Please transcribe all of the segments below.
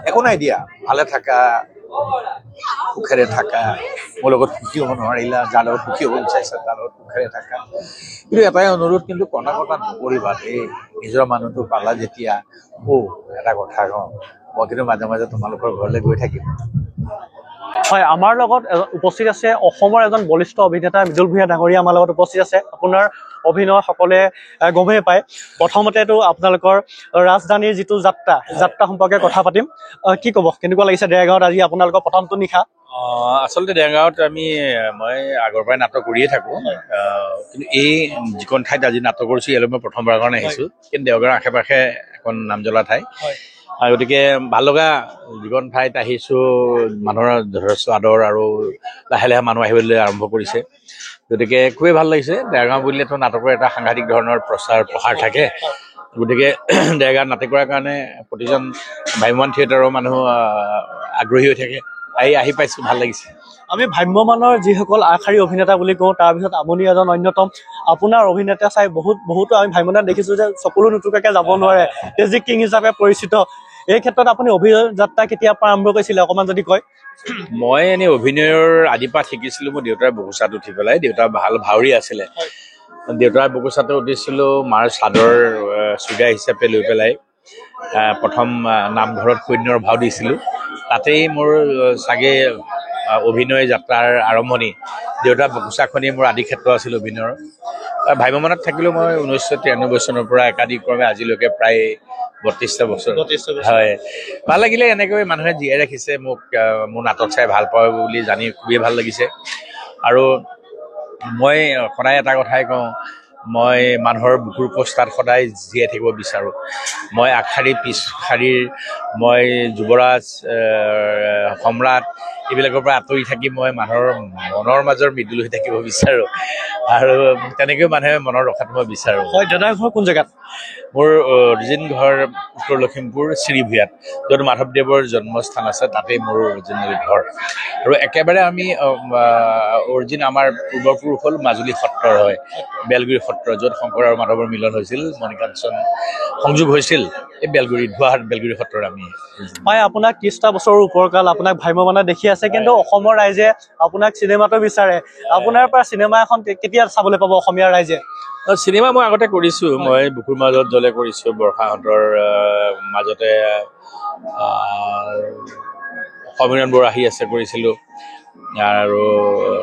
একো নাই দিয়া, ভালে থাকা, সুখেৰে থাকা। মোৰ লগত সুখী হ'ব নোৱাৰিলা, যাৰ লগত সুখী হ'ব বিচাৰিছা তাৰ লগত সুখেৰে থাকা। কিন্তু এটাই অনুৰোধ, কিন্তু কণা কটা নকৰিবা দেই। নিজৰ মানুহটো পালা যেতিয়া, এটা কথা কওঁ, মই কিন্তু মাজে মাজে তোমালোকৰ ঘৰলৈ গৈ থাকিম। হয়, আমাৰ লগত উপস্থিত আছে অসমৰ এজন বলিষ্ঠ অভিনেতা মৃদুল ভূঞা ডাঙৰীয়া আমাৰ লগত উপস্থিত আছে। আপোনাৰ অভিনয় সকলোৱে গমেই পায়। প্ৰথমতেতো আপোনালোকৰ ৰাজধানীৰ যিটো যাত্ৰা সম্পৰ্কে কথা পাতিম। কি ক'ব, কেনেকুৱা লাগিছে দেৰগাঁৱত আজি আপোনালোকৰ প্ৰথমটো নিশা? আচলতে দেৰগাঁৱত মই আগৰ পৰাই নাটক কৰিয়ে থাকোঁ, কিন্তু এই যিখন ঠাইত আজি নাটক কৰিছোঁ ইয়ালৈ মই প্ৰথমবাৰৰ কাৰণে আহিছোঁ। কিন্তু দেৰগাঁৱৰ আশে পাশে এখন নামজ্বলা ঠাই, গতিকে ভাল লগা যিখন ঠাইত আহিছোঁ, মানুহৰ যথেষ্ট আদৰ আৰু লাহে লাহে মানুহ আহিবলৈ আৰম্ভ কৰিছে। গতিকে খুবেই ভাল লাগিছে। দেৰগাঁও বুলিলেতো নাটকৰ এটা সাংঘাতিক ধৰণৰ প্ৰসাৰ থাকে। গতিকে দেৰগাঁৱত নাটক কৰাৰ কাৰণে প্ৰতিজন ভ্ৰাম্যমাণ থিয়েটাৰৰ মানুহ আগ্ৰহী হৈ থাকে। আহি পাইছোঁ, ভাল লাগিছে। আমি ভ্ৰাম্যমাণৰ যিসকল আগশাৰী অভিনেতা বুলি কওঁ, তাৰ ভিতৰত আপুনি এজন অন্যতম। আপোনাৰ অভিনেতা চাই বহুতো আমি ভ্ৰাম্যমাণত দেখিছোঁ যে চকুলো নুটুকাকৈ যাব নোৱাৰে, টেজিক কিং হিচাপে পৰিচিত। এই ক্ষেত্ৰত আপুনি অভিনয় যাত্ৰা কেতিয়াৰ পৰা আৰম্ভ কৰিছিলে, অকণমান যদি কয়? মই এনেই অভিনয়ৰ আদিপাঠ শিকিছিলোঁ মোৰ দেউতাৰ বুকুচাত উঠি পেলাই। দেউতা ভাল ভাৱৰী আছিলে। দেউতাৰ বুকুচাতে উঠিছিলোঁ, মাৰ চাদৰ চুৰিয়া হিচাপে লৈ পেলাই প্ৰথম নামঘৰত সৈন্যৰ ভাও দিছিলোঁ। তাতেই মোৰ চাগে অভিনয় যাত্ৰাৰ আৰম্ভণি। দেউতাৰ বুকুচাখনেই মোৰ আদি ক্ষেত্ৰ আছিল অভিনয়ৰ। ভ্ৰাম্যমাণত থাকিলেও মই 1993 চনৰ পৰা একাধিক্ৰমে আজিলৈকে প্ৰায় 32টা বছৰ। হয়, ভাল লাগিলে। এনেকৈ মানুহে জীয়াই ৰাখিছে মোক, মোৰ নাটক চাই ভাল পায় বুলি জানি খুবেই ভাল লাগিছে। আৰু মই সদায় এটা কথাই কওঁ, মই মানুহৰ বুকুৰ পোষ্টাত সদায় জীয়াই থাকিব বিচাৰোঁ। মই আগশাৰী পিছশাৰীৰ, মই যুৱৰাজ, সম্ৰাট, এইবিলাকৰ পৰা আঁতৰি থাকি মই মানুহৰ মনৰ মাজৰ মৃদুল হৈ থাকিব বিচাৰোঁ। আৰু তেনেকৈ মানুহে মনত ৰখাটো মই বিচাৰোঁ। হয়, দাদাৰ ঘৰ কোন জেগাত? মোৰ অৰিজিন ঘৰ উত্তৰ লখিমপুৰ শ্ৰীভূঞাত, য'ত মাধৱদেৱৰ জন্মস্থান আছে, তাতেই মোৰ অৰিজিনেল ঘৰ। আৰু একেবাৰে আমি অৰিজিন আমাৰ পূৰ্বপুৰুষ হ'ল মাজুলী সত্ৰৰ হয়, বেলগুৰি সত্ৰ, য'ত শংকৰ আৰু মাধৱৰ মিলন হৈছিল, মণিকাঞ্চন সংযোগ হৈছিল। এই বেলগুৰি, ধুৱাহাট বেলগুৰি সত্ৰৰ আমি। হয়, আপোনাক 30টা বছৰৰ ওপৰকাল আপোনাক ভ্ৰাম্যমাণত দেখি আছে, কিন্তু অসমৰ ৰাইজে আপোনাক চিনেমাটো বিচাৰে। আপোনাৰ পৰা চিনেমা এখন কেতিয়া চাবলৈ পাব অসমীয়া ৰাইজে? চিনেমা মই আগতে কৰিছোঁ। মই বুকুৰ মাজত জ্বলে কৰিছোঁ, বৰ্ষাহঁতৰ মাজতে সমীৰণ বৰাহী আছে কৰিছিলোঁ। আৰু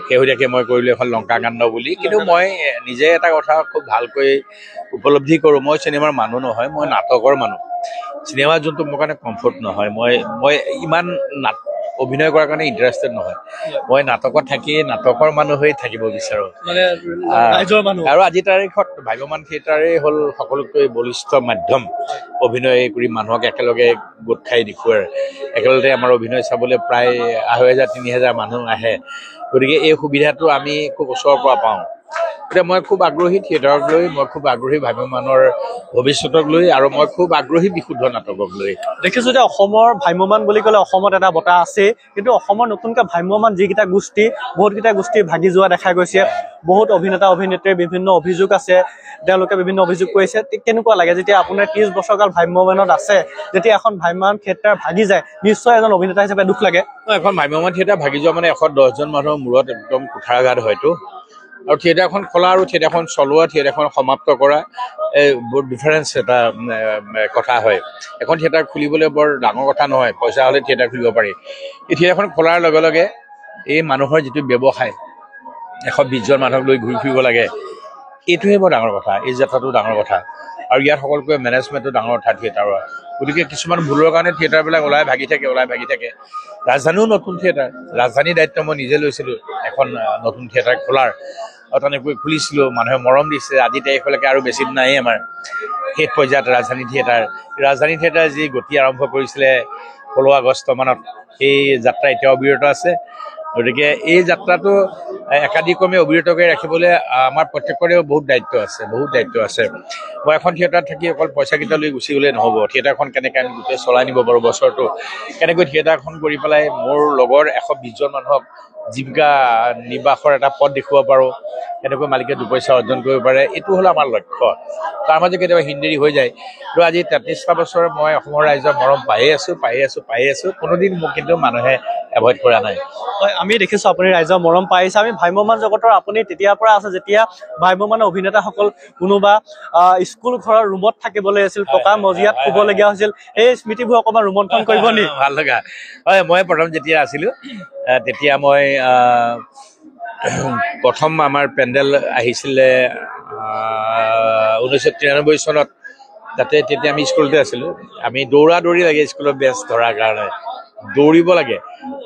শেহতীয়াকৈ মই কৰিলোঁ এখন লংকাকাণ্ড বুলি। কিন্তু মই নিজে এটা কথা খুব ভালকৈ উপলব্ধি কৰোঁ, মই চিনেমাৰ মানুহ নহয়, মই নাটকৰ মানুহ। চিনেমা যোনটো মোৰ কাৰণে কমফৰ্ট নহয়, মই ইমান অভিনয় কৰাৰ কাৰণে ইণ্টাৰেষ্টেড নহয়। মই নাটকত থাকি নাটকৰ মানুহ হৈ থাকিব বিচাৰোঁ। আৰু আজিৰ তাৰিখত ভ্ৰাম্যমাণ থিয়েটাৰেই হ'ল সকলোতকৈ বলিষ্ঠ মাধ্যম অভিনয় কৰি মানুহক একেলগে গোট খাই দেখুওৱাৰ। একেলগে আমাৰ অভিনয় চাবলৈ প্ৰায় 2,500-3,000 মানুহ আহে। গতিকে এই সুবিধাটো আমি খুব ওচৰৰ পৰা পাওঁ। গতিকে মই খুব আগ্ৰহী থিয়েটাৰক লৈ, মই খুব আগ্ৰহী ভ্ৰাম্যমাণৰ ভৱিষ্যতক লৈ, আৰু মই খুব আগ্ৰহী বিশুদ্ধ নাটকক লৈ। দেখিছোঁ যে অসমৰ ভ্ৰাম্যমাণ বুলি ক'লে অসমত এটা বঁটা আছে, কিন্তু অসমৰ নতুনকৈ ভ্ৰাম্যমাণ যিকেইটা গোষ্ঠী, বহুতকেইটা গোষ্ঠী ভাগি যোৱা দেখা গৈছে। বহুত অভিনেতা অভিনেত্ৰীৰ বিভিন্ন অভিযোগ আছে, তেওঁলোকে বিভিন্ন অভিযোগ কৰিছে। কেনেকুৱা লাগে যেতিয়া আপোনাৰ 30 বছৰকাল ভ্ৰাম্যমাণত আছে, যেতিয়া এখন ভ্ৰাম্যমাণ থিয়েটাৰ ভাগি যায়, নিশ্চয় এজন অভিনেতা হিচাপে দুখ লাগে? এখন ভ্ৰাম্যমাণ থিয়েটাৰ ভাগি যোৱা মানে 110জন মানুহৰ মূৰত একদম কুঠাৰাঘাত হয়তো। আৰু থিয়েটাৰখন খোলা আৰু থিয়েটাৰখন চলোৱা, থিয়েটাৰখন সমাপ্ত কৰা, বহুত ডিফাৰেঞ্চ এটা কথা হয়। এখন থিয়েটাৰ খুলিবলৈ বৰ ডাঙৰ কথা নহয়, পইচা হ'লে থিয়েটাৰ খুলিব পাৰি। এই থিয়েটাৰখন খোলাৰ লগে লগে এই মানুহৰ যিটো ব্যৱসায়, 120জন মানুহক লৈ ঘূৰি ফুৰিব লাগে, এইটোহে বৰ ডাঙৰ কথা। এই যাত্ৰাটো ডাঙৰ কথা। আৰু ইয়াত সকলোকৈ মেনেজমেণ্টটো ডাঙৰ কথা থিয়েটাৰৰ। গতিকে কিছুমান ভুলৰ কাৰণে থিয়েটাৰবিলাক ওলাই ভাগি থাকে। ৰাজধানীও নতুন থিয়েটাৰ, ৰাজধানীৰ দায়িত্ব মই নিজে লৈছিলোঁ এখন নতুন থিয়েটাৰ খোলাৰ, আৰু তেনেকৈ খুলিছিলোঁ। মানুহে মৰম দিছে। আজি তাৰিখলৈকে আৰু বেছি দিন নায়েই আমাৰ শেষ পৰ্যায়ত ৰাজধানী থিয়েটাৰ যি গতি আৰম্ভ কৰিছিলে 16 আগষ্ট মানত, সেই যাত্ৰা এতিয়া অবিৰত আছে। গতিকে এই যাত্ৰাটো একাধিক্ৰমে অবিৰত কৰি ৰাখিবলৈ আমাৰ প্ৰত্যেকৰে বহুত দায়িত্ব আছে। মই এখন থিয়েটাৰত থাকি অকল পইচাকেইটা লৈ গুচি গ'লে নহ'ব। থিয়েটাৰখন কেনেকৈ আমি গোটেই চলাই নিব পাৰোঁ বছৰটো, কেনেকৈ থিয়েটাৰখন কৰি পেলাই মোৰ লগৰ 120জন মানুহক জীৱিকা নিৰ্বাহৰ এটা পথ দেখুৱাব পাৰোঁ, কেনেকৈ মালিকে দুপইচা অৰ্জন কৰিব পাৰে, এইটো হ'ল আমাৰ লক্ষ্য। তাৰ মাজে কেতিয়াবা হিন্দেৰী হৈ যায়। তো আজি 33টা বছৰ মই অসমৰ ৰাইজৰ মৰম পায়ে আছোঁ। কোনোদিন মোক কিন্তু মানুহে এভইড কৰা নাই। হয়, আমি দেখিছোঁ আপুনি ৰাইজৰ মৰম পাইছে। আমি ভ্ৰাম্যমাণ জগতৰ আপুনি তেতিয়াৰ পৰা আছে যেতিয়া ভ্ৰাম্যমাণ অভিনেতাসকল কোনোবা স্কুল ঘৰৰ ৰুমত থাকিবলৈ আছিল, টকা মজিয়াত শুবলগীয়া হৈছিল, সেই স্মৃতিবোৰ অকণমান ৰোমন্থন কৰিব নি? ভাল লগা। হয়, মই প্ৰথম যেতিয়া আছিলোঁ তেতিয়া মই প্ৰথম আমাৰ পেণ্ডেল আহিছিলে 1993 চনত। তেতিয়া আমি স্কুলতে আছিলোঁ। আমি দৌৰি লাগে স্কুলৰ বেঞ্চ ধৰাৰ কাৰণে, দৌৰিব লাগে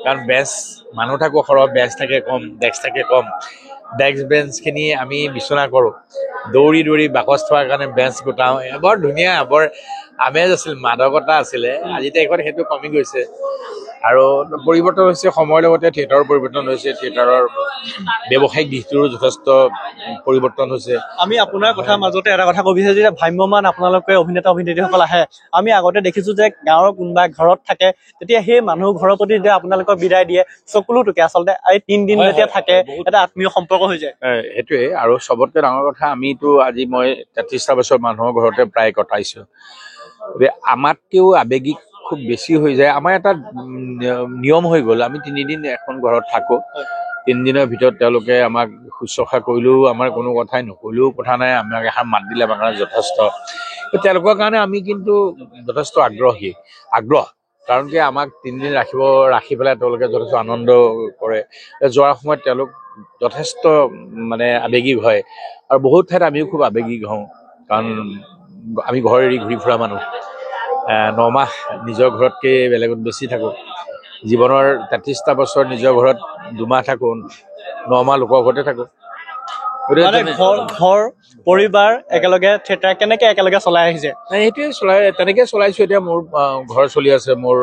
কাৰণ বেঞ্চ মানুহ থাকোঁ সৰহ, বেঞ্চ থাকে কম, ডেস্ক থাকে কম। ডেস্ক বেঞ্চখিনি আমি বিচনা কৰোঁ, দৌৰি বাকচ থোৱাৰ কাৰণে বেঞ্চ গোটাওঁ। বৰ ধুনীয়া, বৰ আমেজ আছিল, মাদকতা আছিলে। আজি তাৰিখত সেইটো কমি গৈছে আৰু পৰিৱৰ্তন হৈছে। সময়ৰ লগতে থিয়েটাৰৰ পৰিৱৰ্তন হৈছে, থিয়েটাৰৰ ব্যৱসায়িক দিশটোৰো যথেষ্ট পৰিৱৰ্তন হৈছে। আমি আপোনাৰ কথাৰ মাজতে এটা কথা ক'ব বিচাৰিছোঁ যে ভ্ৰাম্যমাণ আপোনালোকে অভিনেতা অভিনেত্ৰীসকল আহে, আমি আগতে দেখিছোঁ যে গাঁৱৰ কোনোবা ঘৰত থাকে, তেতিয়া সেই মানুহ ঘৰৰ প্ৰতি যে আপোনালোকক বিদায় দিয়ে, চকুলো টুকে আচলতে এই 3 দিন যেতিয়া থাকে এটা আত্মীয় সম্পৰ্ক হৈ যায়। সেইটোৱে। আৰু চবতকৈ ডাঙৰ কথা, আমিতো আজি মই 33টা বছৰ মানুহৰ ঘৰতে প্ৰায় কটাইছোঁ। আমাতকেও আৱেগিক খুব বেছি হৈ যায়। আমাৰ এটা নিয়ম হৈ গ'ল, আমি 3 দিন এখন ঘৰত থাকোঁ। 3 দিনৰ ভিতৰত তেওঁলোকে আমাক শুশ্ৰূষা কৰিলেও আমাৰ কোনো কথাই, নকৰিলেও কথা নাই, আমাক এষাৰ মাত দিলে আমাৰ কাৰণে যথেষ্ট। তেওঁলোকৰ কাৰণে আমি কিন্তু যথেষ্ট আগ্ৰহ, কাৰণ কি আমাক 3 দিন ৰাখি পেলাই তেওঁলোকে যথেষ্ট আনন্দ কৰে। যোৱাৰ সময়ত তেওঁলোক যথেষ্ট মানে আৱেগিক হয় আৰু বহুত ঠাইত আমিও খুব আৱেগিক হওঁ, কাৰণ আমি ঘৰ এৰি ঘূৰি ফুৰা মানুহ। 9 মাহ নিজৰ ঘৰতকৈ বেলেগত বেছি থাকোঁ। জীৱনৰ 33টা বছৰ নিজৰ ঘৰত 2 মাহ থাকোঁ, 9 মাহ লোকৰ ঘৰতে থাকোঁ। মানে ঘৰ পৰিবাৰ একেলগে থিয়েটাৰ কেনেকে একেলগে চলাই আহিছে? সেইটোৱে তেনেকৈ চলাইছোঁ। এতিয়া মোৰ ঘৰ চলি আছে। মোৰ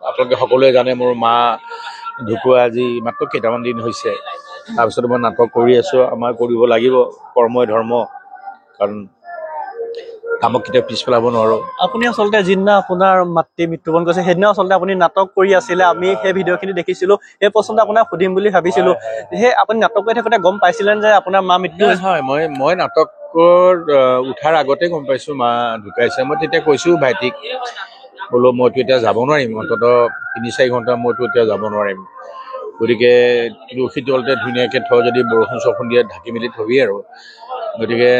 আপোনালোকে সকলোৱে জানে মোৰ মা ঢুকুৱা আজি মাত্ৰ কেইটামান দিন হৈছে। তাৰপিছত মই নাটক কৰি আছোঁ। আমাৰ কৰিব লাগিব, কৰ্মই ধৰ্ম, কাৰণ কামক কেতিয়াও পিছ পেলাব নোৱাৰোঁ। আপুনি আচলতে যিদিনা আপোনাৰ মাতৃ মৃত্যুবৰণ কৰিছে সেইদিনা আচলতে আপুনি নাটক কৰি আছিলে, আমি সেই ভিডিঅ'খিনি দেখিছিলোঁ। এই প্ৰশ্নটো আপোনাক সুধিম বুলি ভাবিছিলোঁ। সেই আপুনি নাটক কৰি থাকোঁতে গম পাইছিলেন যে আপোনাৰ মা মৃত্যু হৈছে? হয়, মই নাটকৰ উঠাৰ আগতে গম পাইছোঁ মা ঢুকাইছে। মই তেতিয়া কৈছোঁ ভাইটিক, বোলো মইতো এতিয়া যাব নোৱাৰিম, অন্ততঃ 3-4 ঘণ্টা মইতো এতিয়া যাব নোৱাৰিম। গতিকে তুলসী তলতে ধুনীয়াকৈ যদি বৰষুণ চৰষুণ দিয়ে ঢাকি মেলি থবি আৰু। গতিকে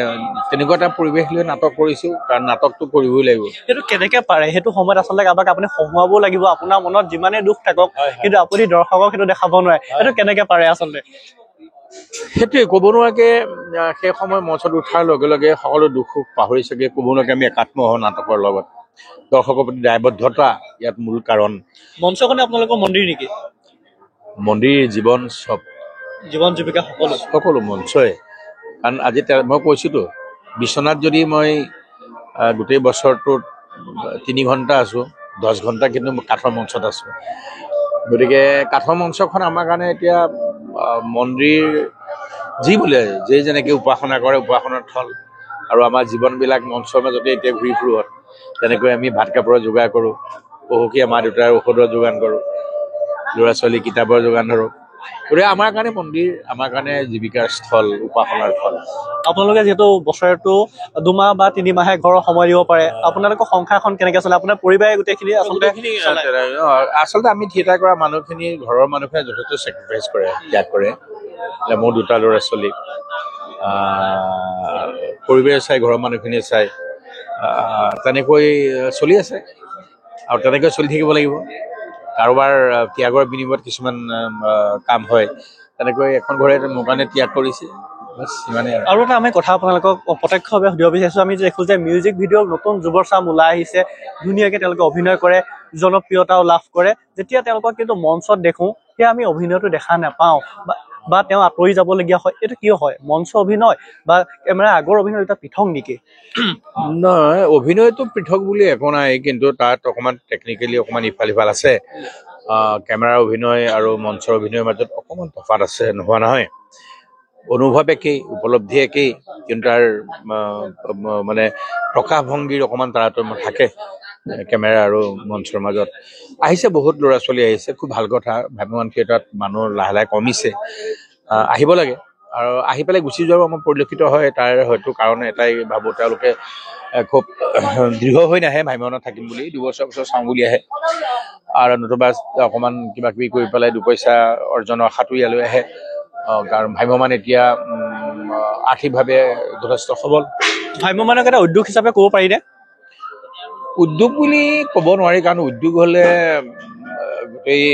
তেনেকুৱা এটা পৰিৱেশ লৈ নাটক কৰিছোঁ, কাৰণ নাটকটো কৰিবই লাগিব। সেইটো কেনেকে পাৰে? সেইটো সময়ত আচলতে কাৰোবাক আপুনি হহুৱাবও লাগিব, আপোনাৰ মনত যিমানেই দুখ থাকক, কিন্তু আপুনি দৰ্শকক সেইটো দেখাব নোৱাৰে। সেইটো কেনেকে পাৰে আচলতে? সেইটোৱে ক'ব নোৱাৰাকৈ সেই সময় মঞ্চত উঠাৰ লগে লগে সকলো দুখ সুখ পাহৰি চাগে ক'ব নোৱাৰাকৈ আমি একাত্ম হওঁ নাটকৰ লগত। দৰ্শকৰ প্ৰতি দায়বদ্ধতা ইয়াত মূল কাৰণ। মঞ্চখনে আপোনালোকৰ মন্দিৰ নেকি? মন্দিৰ, জীৱন, জীৱন জীৱিকা সকলো মঞ্চই। কাৰণ আজি মই কৈছোঁতো, বিচনাত যদি মই গোটেই বছৰটোত 3 ঘণ্টা আছোঁ, 10 ঘণ্টা কিন্তু কাঠৰ মঞ্চত আছোঁ। গতিকে কাঠৰ মঞ্চখন আমাৰ কাৰণে এতিয়া মন্দিৰ, যি বোলে যে যেনেকৈ উপাসনা কৰে উপাসনাৰ থল। আৰু আমাৰ জীৱনবিলাক মঞ্চৰ মাজতে এতিয়া ঘূৰি ফুৰোঁ। তেনেকৈ আমি ভাত কাপোৰৰ যোগাৰ কৰোঁ, পহুকীয়া মা দেউতাৰ ঔষধৰ যোগান কৰোঁ, ল'ৰা ছোৱালী কিতাপৰ যোগান ধৰোঁ। গতিকে আমাৰ কাৰণে মন্দিৰ, আমাৰ কাৰণে জীৱিকাৰ স্থল, উপাসনাৰ থল। আপোনালোকে যিহেতু বছৰটো 2 মাহ বা 3 মাহে ঘৰৰ সময় দিব পাৰে, আপোনালোকৰ সংসাৰখন কেনেকৈ চলে? আপোনাৰ পৰিবাৰে গোটেইখিনি আচলতে আমি থিয়েটাৰ কৰা মানুহখিনি, ঘৰৰ মানুহখিনিয়ে যথেষ্ট চেক্ৰিফাইচ কৰে, ত্যাগ কৰে। মোৰ 2টা ল'ৰা ছোৱালী, পৰিবাৰে চাই, ঘৰৰ মানুহখিনিয়ে চাই, তেনেকৈ চলি আছে আৰু তেনেকৈ চলি থাকিব লাগিব। কাৰোবাৰ ত্যাগৰ বিনিময়ত কিছুমান কাম হয়, তেনেকৈ এখন ঘৰে মোৰ কাৰণে ত্যাগ কৰিছে। আৰু এটা আমি কথা আপোনালোকক প্ৰত্যক্ষভাৱে সুধিব বিচাৰিছোঁ। আমি দেখোঁ যে মিউজিক ভিডিঅ' নতুন যুৱৰ চাম ওলাই আহিছে, ধুনীয়াকৈ তেওঁলোকে অভিনয় কৰে, জনপ্ৰিয়তাও লাভ কৰে। যেতিয়া তেওঁলোকক কিন্তু মঞ্চত দেখোঁ, সেয়া আমি অভিনয়টো দেখা নাপাওঁ বা তেওঁ আঁতৰি যাবলগীয়া হয়। এইটো কিয় হয়? মঞ্চ অভিনয় বা কেমেৰা আগৰ অভিনয় এটা পৃথক নেকি? নহয়, অভিনয়টো পৃথক বুলি একো নাই, কিন্তু তাত অকণমান টেকনিকেলি অকণমান ইফাল সিফাল আছে। কেমেৰাৰ অভিনয় আৰু মঞ্চৰ অভিনয়ৰ মাজত অকণমান তফাৎ আছে, নোহোৱা নহয়। অনুভৱ একেই, উপলব্ধি একেই, কিন্তু তাৰ মানে প্ৰকাশভংগীৰ অকণমান তাৰতম্য থাকে। কেমেৰা আৰু মঞ্চৰ মাজত আহিছে, বহুত ল'ৰা ছোৱালী আহিছে, খুব ভাল কথা। ভ্ৰাম্যমাণ থিয়েটাৰত মানুহ লাহে লাহে কমিছে, আহিব লাগে। আৰু আহি পেলাই গুচি যোৱাও আমাৰ পৰিলক্ষিত হয়। তাৰ হয়তো কাৰণ এটাই ভাবোঁ, তেওঁলোকে খুব দৃঢ় হৈ নাহে ভ্ৰাম্যমাণত থাকিম বুলি, 2 বছৰ পিছত চাওঁ বুলি আহে, আৰু নতুবা অকণমান কিবা কিবি কৰি পেলাই 2 পইচা অৰ্জনৰ আশাটো ইয়ালৈ আহে। কাৰণ ভ্ৰাম্যমাণ এতিয়া আৰ্থিকভাৱে যথেষ্ট সবল। ভ্ৰাম্যমাণক এটা উদ্যোগ হিচাপে ক'ব পাৰিনে? উদ্যোগ বুলি ক'ব নোৱাৰি, কাৰণ উদ্যোগ হ'লে গোটেই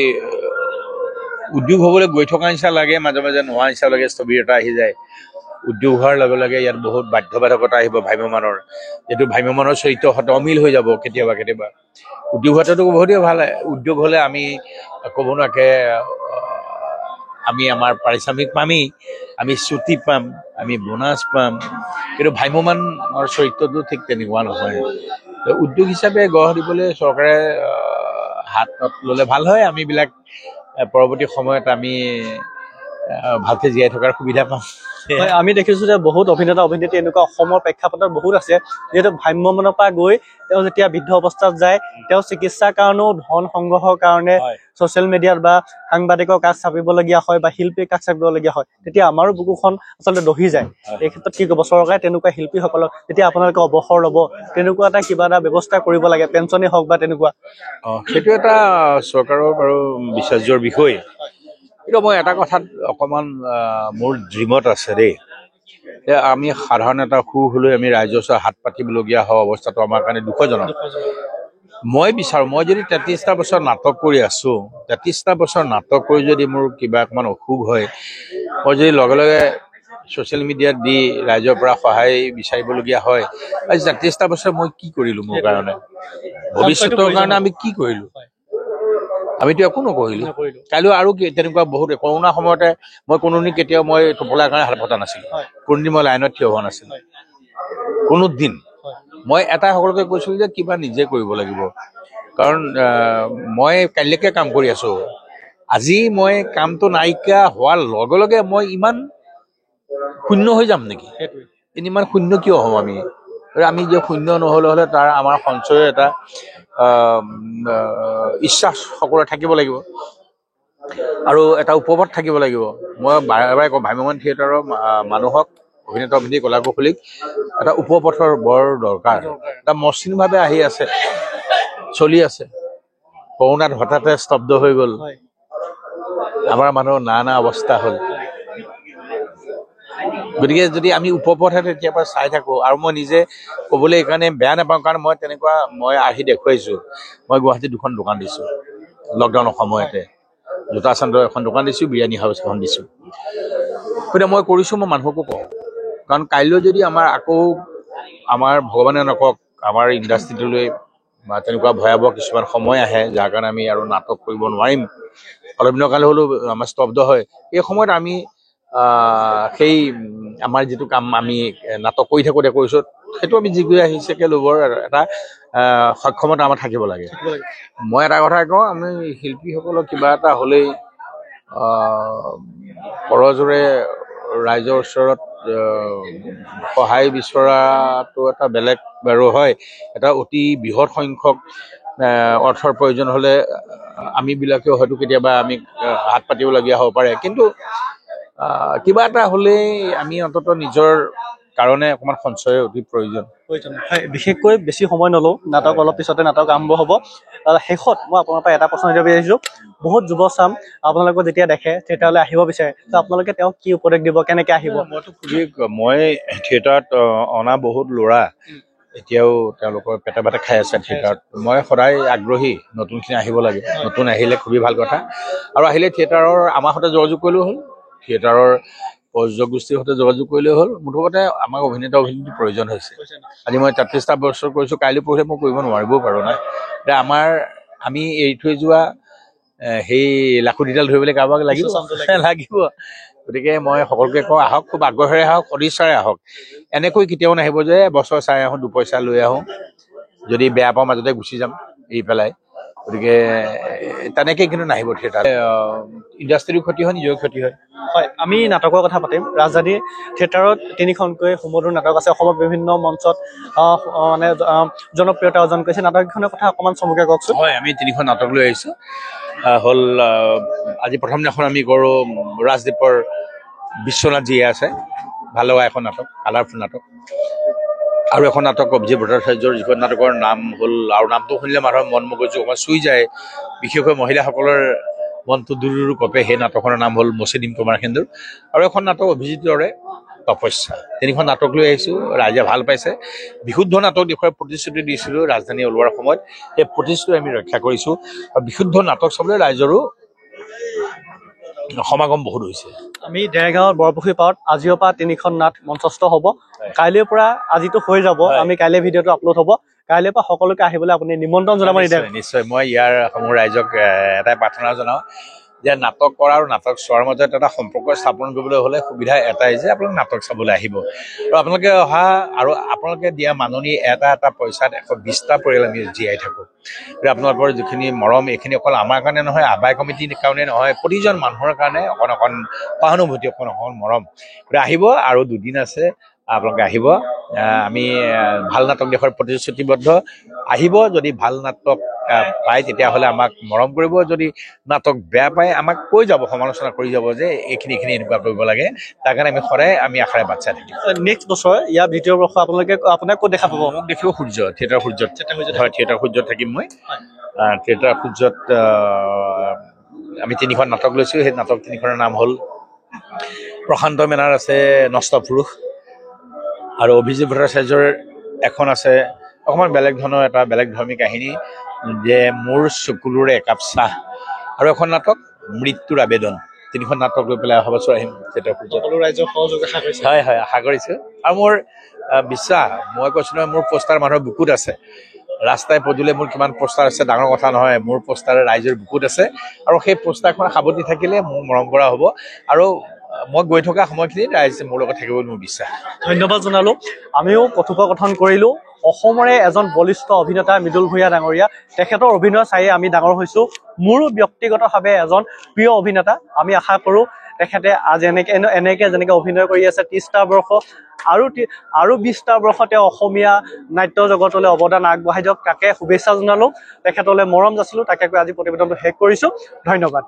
উদ্যোগ হ'বলৈ গৈ থকা নিচিনা লাগে, মাজে মাজে নোহোৱা নিচিনা লাগে, স্থবিৰতা আহি যায়। উদ্যোগ হোৱাৰ লগে লগে ইয়াত বহুত বাধ্যবাধকতা আহিব ভ্ৰাম্যমাণৰ, যিটো ভ্ৰাম্যমাণৰ চৰিত্ৰ হয়তো অমিল হৈ যাব কেতিয়াবা কেতিয়াবা। উদ্যোগ হোৱাটোতো বহুতেই ভাল। উদ্যোগ হ'লে আমি ক'ব নোৱাৰাকৈ আমি আমাৰ পাৰিশ্ৰমিক পামেই, আমি ছুটি পাম, আমি বোনাছ পাম, কিন্তু ভ্ৰাম্যমাণৰ চৰিত্ৰটো ঠিক তেনেকুৱা নহয়। উদ্যোগ হিচাপে গঢ় দিবলৈ চৰকাৰে হাতত ল'লে ভাল হয়। আমিবিলাক পৰৱৰ্তী সময়ত আমি ভালকৈ জীয়াই থকাৰ সুবিধা পাম। আমি দেখিছো যে বহুত অভিনেতা অভিনেত্ৰী এনেকুৱা অসমৰ প্ৰেক্ষাপটত বহুত আছে, যিহেতু ভ্ৰাম্যমাণৰ পৰা গৈ তেওঁ যেতিয়া বৃদ্ধ অৱস্থাত যায়, তেওঁ চিকিৎসাৰ কাৰণেও ধন সংগ্ৰহৰ কাৰণে ছ'চিয়েল মিডিয়াত বা সাংবাদিকৰ কাষ চাপিবলগীয়া হয় বা শিল্পীৰ কাষ চাপিবলগীয়া হয়, তেতিয়া আমাৰো বুকুখন আচলতে দহি যায়। এই ক্ষেত্ৰত কি ক'ব? চৰকাৰে তেনেকুৱা শিল্পীসকলক যেতিয়া আপোনালোকে অৱসৰ ল'ব, তেনেকুৱা এটা কিবা এটা ব্যৱস্থা কৰিব লাগে, পেঞ্চনেই হওক বা তেনেকুৱা। সেইটো এটা চৰকাৰৰ বাৰু বিচাৰ্যৰ বিষয়। কিন্তু মই এটা কথাত অকণমান মোৰ ড্ৰিমত আছে দেই, যে আমি সাধাৰণ এটা সুখ লৈ আমি ৰাইজৰ ওচৰত হাত পাতিবলগীয়া হোৱা অৱস্থাটো আমাৰ কাৰণে দুখজনক। মই বিচাৰোঁ, মই যদি 33টা বছৰ নাটক কৰি আছোঁ, 33টা বছৰ নাটক কৰি যদি মোৰ কিবা অকণমান অসুখ হয়, মই যদি লগে লগে ছ'চিয়েল মিডিয়াত দি ৰাইজৰ পৰা সহায় বিচাৰিবলগীয়া হয়, আজি 33টা বছৰ মই কি কৰিলোঁ মোৰ কাৰণে? ভৱিষ্যতৰ কাৰণে আমি কি কৰিলোঁ? আমিতো একো নকৰিলোঁ। কাইলৈ আৰু তেনেকুৱা বহুত, কৰোণাৰ সময়তে মই কোনোদিন কেতিয়াও মই টোপোলাৰ কাৰণে হাত পতা নাছিলোঁ, কোনোদিন মই লাইনত থিয় হোৱা নাছিলোঁ, কোনোদিন। মই এটা সকলোকে কৈছিলোঁ যে কিবা নিজে কৰিব লাগিব, কাৰণ মই কাইলৈকে কাম কৰি আছোঁ। আজি মই কামটো নাইকিয়া হোৱাৰ লগে লগে মই ইমান শূন্য হৈ যাম নেকি? ইমান শূন্য কিয় হ'ম আমি? আমি যে শূন্য নহ'লে হ'লে তাৰ আমাৰ সঞ্চয়ৰ এটা ইচ্ছা সকলোৰে থাকিব লাগিব, আৰু এটা উপপথ থাকিব লাগিব। মই বাৰে বাৰে কওঁ, ভ্ৰাম্যমাণ থিয়েটাৰৰ মানুহক, অভিনেতা অভিনেত্ৰী কলাকুশলীক এটা উপপথৰ বৰ দৰকাৰ। এটা মসৃণভাৱে আহি আছে, চলি আছে, কৰোণাত হঠাতে স্তব্ধ হৈ গ'ল, আমাৰ মানুহৰ নানা অৱস্থা হ'ল। গতিকে যদি আমি উপপথে তেতিয়াৰ পৰা চাই থাকোঁ, আৰু মই নিজে ক'বলৈ এইকাৰণে বেয়া নাপাওঁ, কাৰণ মই তেনেকুৱা মই আহি দেখুৱাইছোঁ। মই গুৱাহাটীত 2খন দোকান দিছোঁ লকডাউনৰ সময়তে, জোতা চেণ্ডৰ এখন দোকান দিছোঁ, বিৰিয়ানী হাউচ এখন দিছোঁ। গতিকে মই কৰিছোঁ, মই মানুহকো কওঁ, কাৰণ কাইলৈ যদি আমাৰ আকৌ আমাৰ ভগৱানে নকওক আমাৰ ইণ্ডাষ্ট্ৰিটোলৈ বা তেনেকুৱা ভয়াৱহ কিছুমান সময় আহে, যাৰ কাৰণে আমি আৰু নাটক কৰিব নোৱাৰিম, অলপ দিনৰ কাৰণে হ'লেও আমাৰ স্তব্ধ হয়, এই সময়ত আমি সেই আমাৰ যিটো কাম আমি নাটক কৰি থাকোঁতে কৰিছোঁ, সেইটো আমি জিগুৱে আহিছেকে ল'বৰ এটা সক্ষমতা আমাৰ থাকিব লাগে। মই এটা কথা কওঁ, আমি শিল্পীসকলক কিবা এটা হ'লেই কৰজোৰে ৰাইজৰ ওচৰত সহায় বিচৰাটো এটা বেলেগ বাৰু হয়। এটা অতি বৃহৎ সংখ্যক অৰ্থৰ প্ৰয়োজন হ'লে আমিবিলাকেও হয়তো কেতিয়াবা আমি হাত পাতিবলগীয়া হ'ব পাৰে, কিন্তু কিবা এটা হ'লেই আমি অন্ততঃ নিজৰ কাৰণে অকণমান সঞ্চয়ৰ অতি প্ৰয়োজন। বিশেষকৈ বেছি সময় নলওঁ, নাটক অলপ পিছতে নাটক আৰম্ভ হ'ব। শেষত মই আপোনাৰ পৰা এটা প্ৰশ্ন সুধিব বিচাৰিছোঁ, বহুত যুৱ চাম আপোনালোকক যেতিয়া দেখে থিয়েটাৰলৈ আহিব বিচাৰে, তো আপোনালোকে তেওঁক কি উপদেশ দিব, কেনেকৈ আহিব? মই থিয়েটাৰত অনা বহুত ল'ৰা এতিয়াও তেওঁলোকৰ পেটে পেটে খাই আছে থিয়েটাৰত। মই সদায় আগ্ৰহী নতুনখিনি আহিব লাগে, নতুন আহিলে খুবেই ভাল কথা, আৰু আহিলে থিয়েটাৰৰ আমাৰ সৈতে যোগাযোগ কৰিলেও হ'ল, থিয়েটাৰৰ প্ৰযোজক গোষ্ঠীৰ সৈতে যোগাযোগ কৰিলেও হ'ল। মুঠতে আমাক অভিনেতা অভিনেত্ৰীৰ প্ৰয়োজন হৈছে। আজি মই 33টা বছৰ কৰিছোঁ, কাইলৈ পৰহিলে মই কৰিব নোৱাৰিবও পাৰোঁ না। এতিয়া আমি এৰি থৈ যোৱা সেই লাখুটিডাল ধৰিবলৈ কাৰোবাক লাগিব। গতিকে মই সকলোকে কওঁ, আহক, খুব আগ্ৰহেৰে আহক, সদিচ্ছাৰে আহক। এনেকৈ কেতিয়াও নাহিব যে বছৰ চাই আহোঁ, 2 পইচা লৈ আহোঁ, যদি বেয়া পাওঁ মাজতে গুচি যাম এৰি পেলাই। গতিকে তেনেকৈ কিন্তু নাহিব থিয়েটাৰ ইণ্ডাষ্ট্ৰীৰো ক্ষতি হয় নিজৰো ক্ষতি হয় হয় আমি নাটকৰ কথা পাতিম ৰাজধানী থিয়েটাৰত 3খনকৈ সুমধুৰ নাটক আছে অসমৰ বিভিন্ন মঞ্চত মানে জনপ্ৰিয়তা অৰ্জন কৰিছে নাটকখনৰ কথা অকণমান চমুকৈ কওকচোন হয় আমি 3খন নাটক লৈ আহিছোঁ হ'ল আজি প্ৰথম দিনাখন আমি কৰোঁ ৰাজদ্বীপৰ বিশ্বনাথ জীয়ে আছে ভাল লগা এখন নাটক কালাৰফুল নাটক আৰু এখন নাটক অভিজিৎ ভট্টাচাৰ্যৰ যিখন নাটকৰ নাম হ'ল আৰু নামটো শুনিলে মানুহৰ মন মগজু অকণমান চুই যায় বিশেষকৈ মহিলাসকলৰ মনটো দুৰুৰু কপে সেই নাটকখনৰ নাম হ'ল মচি দিম তোমাৰ সেন্দুৰ আৰু এখন নাটক অভিজিতৰে তপস্যা 3খন নাটক লৈ আহিছোঁ ৰাইজে ভাল পাইছে বিশুদ্ধ নাটক দেখুৱাৰ প্ৰতিশ্ৰুতি দিছিলোঁ ৰাজধানী ওলোৱাৰ সময়ত সেই প্ৰতিশ্ৰুতি আমি ৰক্ষা কৰিছোঁ আৰু বিশুদ্ধ নাটক চাবলৈ ৰাইজৰো সমাগম বহুত হৈছে আমি দেৰগাঁৱৰ বৰপুখুৰী পাৰত আজিৰ পৰা 3খন নাট মঞ্চস্থ হ'ব কাইলৈৰ পৰা আজিতো হৈ যাব আমি কাইলৈ ভিডিঅ'টো আপলোড হ'ব কাইলৈৰ পৰা সকলোকে আহিবলৈ আপুনি নিমন্ত্ৰণ জনাব নিদিয়ে নিশ্চয় মই ইয়াৰ সমূহ ৰাইজক এটাই প্ৰাৰ্থনা জনাওঁ যে নাটক কৰা আৰু নাটক চোৱাৰ মাজত এটা সম্পৰ্ক স্থাপন কৰিবলৈ হ'লে সুবিধা এটাই যে আপোনালোকে নাটক চাবলৈ আহিব আৰু আপোনালোকে অহা আৰু আপোনালোকে দিয়া মাননি এটা পইচাত 120টা পৰিয়াল আমি জীয়াই থাকোঁ গতিকে আপোনালোকৰ যিখিনি মৰম এইখিনি অকল আমাৰ কাৰণে নহয় আবাই কমিটিৰ কাৰণে নহয় প্ৰতিজন মানুহৰ কাৰণে অকণ সহানুভূতি অকণ মৰম গতিকে আহিব আৰু 2 দিন আছে আপোনালোকে আহিব আমি ভাল নাটক দেখুৱাৰ প্ৰতিশ্ৰুতিবদ্ধ আহিব যদি ভাল নাটক পায় তেতিয়াহ'লে আমাক মৰম কৰিব যদি নাটক বেয়া পায় আমাক কৈ যাব সমালোচনা কৰি যাব যে এইখিনি এনেকুৱা কৰিব লাগে তাৰ কাৰণে আমি সদায় আমি আশাৰে বাট চাই থাকিম নেক্সট বছৰ ইয়াৰ দ্বিতীয় বৰ্ষ আপোনাক ক'ত দেখা পাব মোক দেখিব সূৰ্য থিয়েটাৰ সূৰ্যত হয় থিয়েটাৰ সূৰ্যত থাকিম মই থিয়েটাৰ সূৰ্যত আমি 3খন নাটক লৈছোঁ সেই নাটক 3খনৰ নাম হ'ল প্ৰশান্ত মেনাৰ আছে নষ্ট পুৰুষ আৰু অভিজিৎ ভট্টাচাৰ্যৰ এখন আছে অকণমান বেলেগ ধৰণৰ এটা বেলেগ ধৰ্মী কাহিনী যে মোৰ চকুলোৰে একাপ চাহ আৰু এখন নাটক মৃত্যুৰ আবেদন 3খন নাটক লৈ পেলাই অহা বছৰ আহিম সকলো ৰাইজৰ সহযোগ আশা কৰিছে হয় আশা কৰিছোঁ আৰু মোৰ বিশ্বাস মই কৈছোঁ নহয় মোৰ পোষ্টাৰ মানুহৰ বুকুত আছে ৰাস্তাই পদূলিয়ে মোৰ কিমান পোষ্টাৰ আছে ডাঙৰ কথা নহয় মোৰ পোষ্টাৰ ৰাইজৰ বুকুত আছে আৰু সেই পোষ্টাৰখন সাৱটি থাকিলে মোক মৰম কৰা হ'ব আৰু মই গৈ থকা সময়খিনিত ৰাইজে মোৰ লগত থাকিব বুলি মোৰ বিশ্বাস ধন্যবাদ জনালোঁ আমিও কথোপকথন কৰিলোঁ অসমৰে এজন বলিষ্ঠ অভিনেতা মৃদুল ভূঞা ডাঙৰীয়া তেখেতৰ অভিনয় চায়ে আমি ডাঙৰ হৈছোঁ মোৰো ব্যক্তিগতভাৱে এজন প্ৰিয় অভিনেতা আমি আশা কৰোঁ তেখেতে আজি এনেকৈ যেনেকৈ অভিনয় কৰি আছে 30টা বৰ্ষ আৰু 20টা বৰ্ষ তেওঁ অসমীয়া নাট্য জগতলৈ অৱদান আগবঢ়াই দিয়ক তাকে শুভেচ্ছা জনালোঁ তেখেতলৈ মৰম যাচিলোঁ তাকে কৈ আজি প্ৰতিবেদনটো শেষ কৰিছোঁ ধন্যবাদ